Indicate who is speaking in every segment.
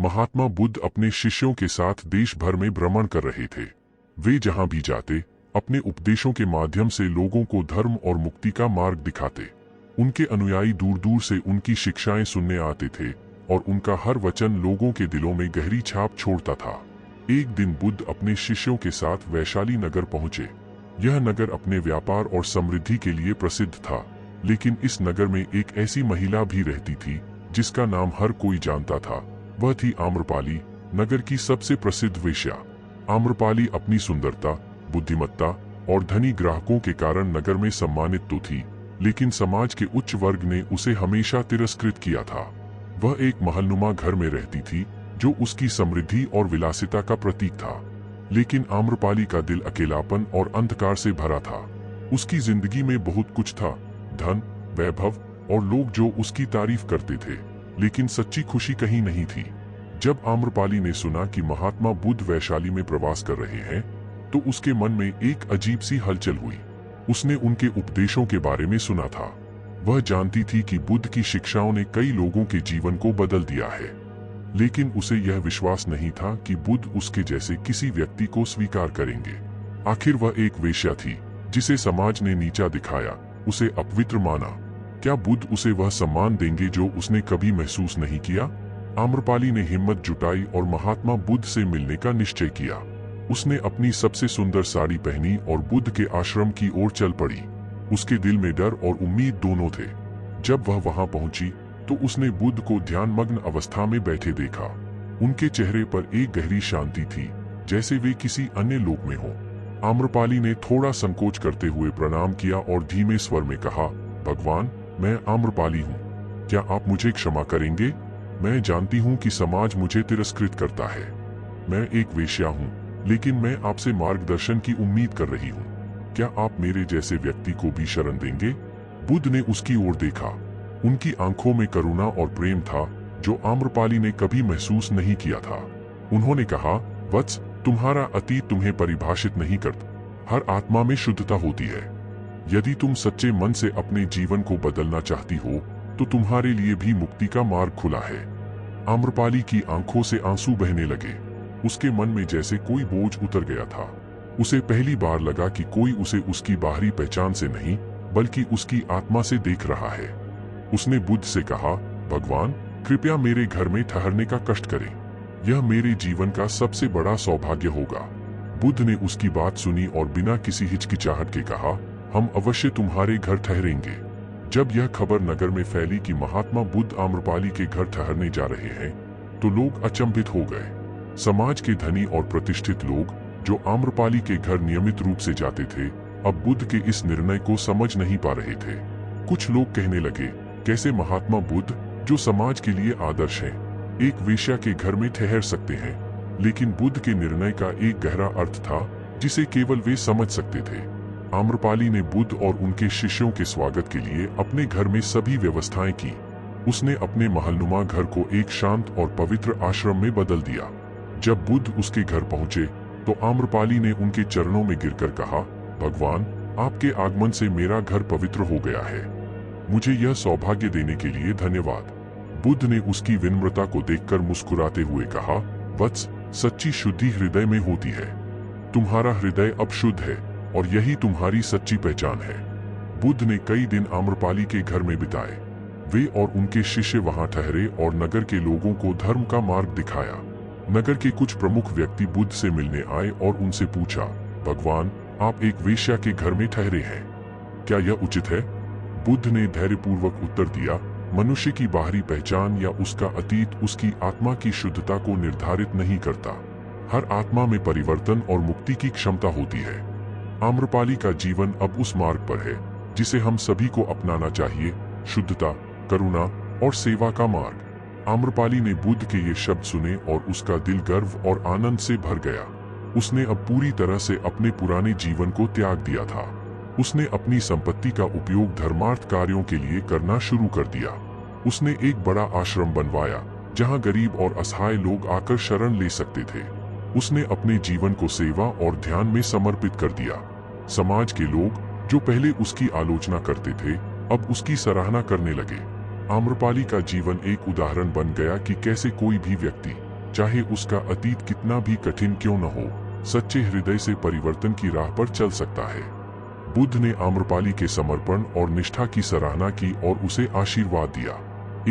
Speaker 1: महात्मा बुद्ध अपने शिष्यों के साथ देश भर में भ्रमण कर रहे थे। वे जहां भी जाते अपने उपदेशों के माध्यम से लोगों को धर्म और मुक्ति का मार्ग दिखाते। उनके अनुयायी दूर दूर से उनकी शिक्षाएं सुनने आते थे और उनका हर वचन लोगों के दिलों में गहरी छाप छोड़ता था। एक दिन बुद्ध अपने शिष्यों के साथ वैशाली नगर पहुंचे। यह नगर अपने व्यापार और समृद्धि के लिए प्रसिद्ध था, लेकिन इस नगर में एक ऐसी महिला भी रहती थी जिसका नाम हर कोई जानता था। वह थी आम्रपाली, नगर की सबसे प्रसिद्ध वेश्या। आम्रपाली अपनी सुंदरता, बुद्धिमत्ता और धनी ग्राहकों के कारण नगर में सम्मानित तो थी, लेकिन समाज के उच्च वर्ग ने उसे हमेशा तिरस्कृत किया था। वह एक महलनुमा घर में रहती थी जो उसकी समृद्धि और विलासिता का प्रतीक था, लेकिन आम्रपाली का दिल अकेलापन और अंधकार से भरा था। उसकी जिंदगी में बहुत कुछ था, धन, वैभव और लोग जो उसकी तारीफ करते थे, लेकिन सच्ची खुशी कहीं नहीं थी। जब आम्रपाली ने सुना कि महात्मा बुद्ध वैशाली में प्रवास कर रहे हैं, तो उसके मन में एक अजीब सी हलचल हुई। उसने उनके उपदेशों के बारे में सुना था। वह जानती थी कि बुद्ध की शिक्षाओं ने कई लोगों के जीवन को बदल दिया है, लेकिन उसे यह विश्वास नहीं था कि बुद्ध उसके जैसे किसी व्यक्ति को स्वीकार करेंगे। आखिर वह एक वेश्या थी जिसे समाज ने नीचा दिखाया, उसे अपवित्र माना। क्या बुद्ध उसे वह सम्मान देंगे जो उसने कभी महसूस नहीं किया? आम्रपाली ने हिम्मत जुटाई और महात्मा बुद्ध से मिलने का निश्चय किया। उसने अपनी सबसे सुंदर साड़ी पहनी और बुद्ध के आश्रम की ओर चल पड़ी। उसके दिल में डर और उम्मीद दोनों थे। जब वह वहां पहुंची तो उसने बुद्ध को ध्यानमग्न अवस्था में बैठे देखा। उनके चेहरे पर एक गहरी शांति थी, जैसे वे किसी अन्य लोक में हों। आम्रपाली ने थोड़ा संकोच करते हुए प्रणाम किया और धीमे स्वर में कहा, भगवान, मैं आम्रपाली हूँ। क्या आप मुझे क्षमा करेंगे? मैं जानती हूँ कि समाज मुझे तिरस्कृत करता है। मैं एक वेश्या हूँ, लेकिन मैं आपसे मार्गदर्शन की उम्मीद कर रही हूँ। क्या आप मेरे जैसे व्यक्ति को भी शरण देंगे? बुद्ध ने उसकी ओर देखा। उनकी आंखों में करुणा और प्रेम था जो आम्रपाली ने कभी महसूस नहीं किया था। उन्होंने कहा, वत्स, तुम्हारा अतीत तुम्हें परिभाषित नहीं करता। हर आत्मा में शुद्धता होती है। यदि तुम सच्चे मन से अपने जीवन को बदलना चाहती हो तो तुम्हारे लिए भी मुक्ति का मार्ग खुला है। आम्रपाली की आंखों से आंसू बहने लगे। उसके मन में जैसे कोई बोझ उतर गया था। उसे पहली बार लगा कि कोई उसे उसकी बाहरी पहचान से नहीं बल्कि उसकी आत्मा से देख रहा है। उसने बुद्ध से कहा, भगवान, कृपया मेरे घर में ठहरने का कष्ट करें। यह मेरे जीवन का सबसे बड़ा सौभाग्य होगा। बुद्ध ने उसकी बात सुनी और बिना किसी हिचकिचाहट के कहा, हम अवश्य तुम्हारे घर ठहरेंगे। जब यह खबर नगर में फैली कि महात्मा बुद्ध आम्रपाली के घर ठहरने जा रहे हैं, तो लोग अचंभित हो गए। समाज के धनी और प्रतिष्ठित लोग जो आम्रपाली के घर नियमित रूप से जाते थे, अब बुद्ध के इस निर्णय को समझ नहीं पा रहे थे। कुछ लोग कहने लगे, कैसे महात्मा बुद्ध, जो समाज के लिए आदर्श हैं, एक वेश्या के घर में ठहर सकते हैं? लेकिन बुद्ध के निर्णय का एक गहरा अर्थ था जिसे केवल वे समझ सकते थे। आम्रपाली ने बुद्ध और उनके शिष्यों के स्वागत के लिए अपने घर में सभी व्यवस्थाएं की। उसने अपने महलनुमा घर को एक शांत और पवित्र आश्रम में बदल दिया। जब बुद्ध उसके घर पहुंचे तो आम्रपाली ने उनके चरणों में गिरकर कहा, भगवान, आपके आगमन से मेरा घर पवित्र हो गया है। मुझे यह सौभाग्य देने के लिए धन्यवाद। बुद्ध ने उसकी विनम्रता को देखकर मुस्कुराते हुए कहा, वत्स, सच्ची शुद्धि हृदय में होती है। तुम्हारा हृदय अब शुद्ध है और यही तुम्हारी सच्ची पहचान है। बुद्ध ने कई दिन आम्रपाली के घर में बिताए। वे और उनके शिष्य वहां ठहरे और नगर के लोगों को धर्म का मार्ग दिखाया। नगर के कुछ प्रमुख व्यक्ति बुद्ध से मिलने आए और उनसे पूछा, भगवान, आप एक वेश्या के घर में ठहरे हैं, क्या यह उचित है? बुद्ध ने धैर्यपूर्वक उत्तर दिया, मनुष्य की बाहरी पहचान या उसका अतीत उसकी आत्मा की शुद्धता को निर्धारित नहीं करता। हर आत्मा में परिवर्तन और मुक्ति की क्षमता होती है। आम्रपाली का जीवन अब उस मार्ग पर है जिसे हम सभी को अपनाना चाहिए, शुद्धता, करुणा और सेवा का मार्ग। आम्रपाली ने बुद्ध के ये शब्द सुने और उसका दिल गर्व और आनंद से भर गया। उसने अब पूरी तरह से अपने पुराने जीवन को त्याग दिया था। उसने अपनी संपत्ति का उपयोग धर्मार्थ कार्यों के लिए करना शुरू कर दिया। उसने एक बड़ा आश्रम बनवाया जहां गरीब और असहाय लोग आकर शरण ले सकते थे। उसने अपने जीवन को सेवा और ध्यान में समर्पित कर दिया। समाज के लोग जो पहले उसकी आलोचना करते थे, अब उसकी सराहना करने लगे। आम्रपाली का जीवन एक उदाहरण बन गया कि कैसे कोई भी व्यक्ति चाहे उसका अतीत कितना भी कठिन क्यों न हो, सच्चे हृदय से परिवर्तन की राह पर चल सकता है। बुद्ध ने आम्रपाली के समर्पण और निष्ठा की सराहना की और उसे आशीर्वाद दिया।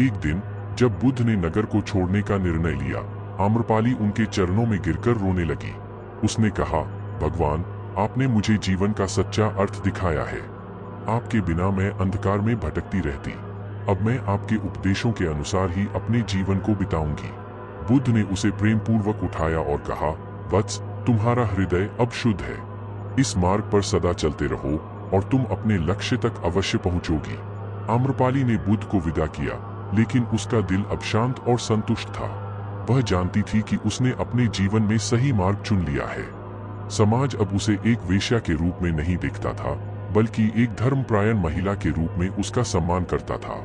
Speaker 1: एक दिन जब बुद्ध ने नगर को छोड़ने का निर्णय लिया, आम्रपाली उनके चरणों में गिरकर रोने लगी। उसने कहा, भगवान, आपने मुझे जीवन का सच्चा अर्थ दिखाया है। आपके बिना मैं अंधकार में भटकती रहती। अब मैं आपके उपदेशों के अनुसार ही अपने जीवन को बिताऊंगी। बुद्ध ने उसे प्रेम पूर्वक उठाया और कहा, वत्स, तुम्हारा हृदय अब शुद्ध है। इस मार्ग पर सदा चलते रहो और तुम अपने लक्ष्य तक अवश्य पहुंचोगी। आम्रपाली ने बुद्ध को विदा किया, लेकिन उसका दिल अब शांत और संतुष्ट था। वह जानती थी कि उसने अपने जीवन में सही मार्ग चुन लिया है। समाज अब उसे एक वेश्या के रूप में नहीं देखता था, बल्कि एक धर्मपरायण महिला के रूप में उसका सम्मान करता था।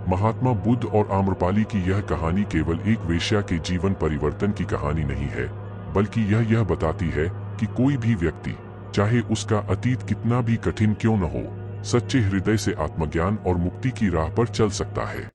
Speaker 1: महात्मा बुद्ध और आम्रपाली की यह कहानी केवल एक वेश्या के जीवन परिवर्तन की कहानी नहीं है, बल्कि यह बताती है कि कोई भी व्यक्ति, चाहे उसका अतीत कितना भी कठिन क्यों न हो, सच्चे हृदय से आत्मज्ञान और मुक्ति की राह पर चल सकता है।